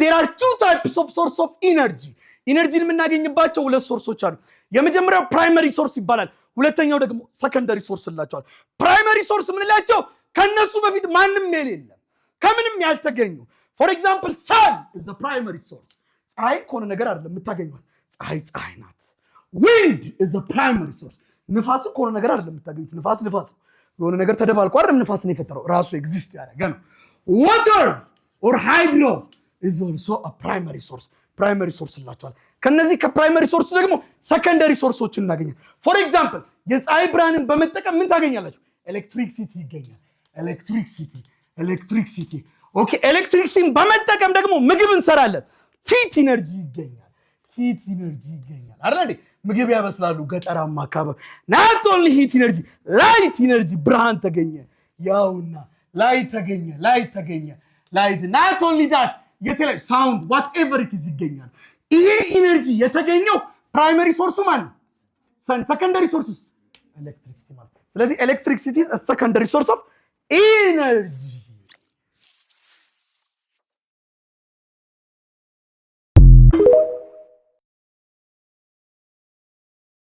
there are two types of source of energy ኢነርጂን የምናገኝባቸው ሁለት ሶርሶች አሉ የመጀመሪያው ፕራይመሪ ሶርስ ይባላል ሁለተኛው ደግሞ ሰከንደሪ ሶርስ ላቸዋል ፕራይመሪ ሶርስ ምንላቸው ከነሱ በፊት ማንንም የለም ከምንም ያልተገኙ for example sun is a primary source ፀሐይ ኮነ ነገር አይደለም የምታገኙት ፀሐይ ናት wind is a primary source ንፋስ ኮነ ነገር አይደለም የምታገኙት ንፋስ የሆነ ነገር ተደባልቆ አይደለም ንፋስ ነው የፈጠረው ራሱ ኤግዚስት ያደረገ ነው water or hydro is also a primary source ላቸዋል ከነዚህ ከፕራይመሪ ሶርስ ደግሞ ሰከንደሪ ሶርሶችን እናገኛለን for example የፀሐይ ብርሃንን በመጠቀም ምን ታገኛላችሁ ኤሌክትሪሲቲ ይገኛል ኤሌክትሪሲቲ ኦኬ ኤሌክትሪሲቲን በመጠቀም ደግሞ ምግብ እንሰራለን ሂት ኢነርጂ ይገኛል አይደል ምግብ ያበስላሉ ገጠራማ አካባቢ not only heat energy light energy ብርሃን ተገኘ ያውና light ተገኘ not only that የተለየ sound whatever it is ይገኛል ይሄ ኢነርጂ የተገኘው ፕራይመሪ ሶርሱ ማን ሰከንደሪ ሶርስ ኤሌክትሪሲቲ ማለት ስለዚህ ኤሌክትሪሲቲ is a secondary source of energy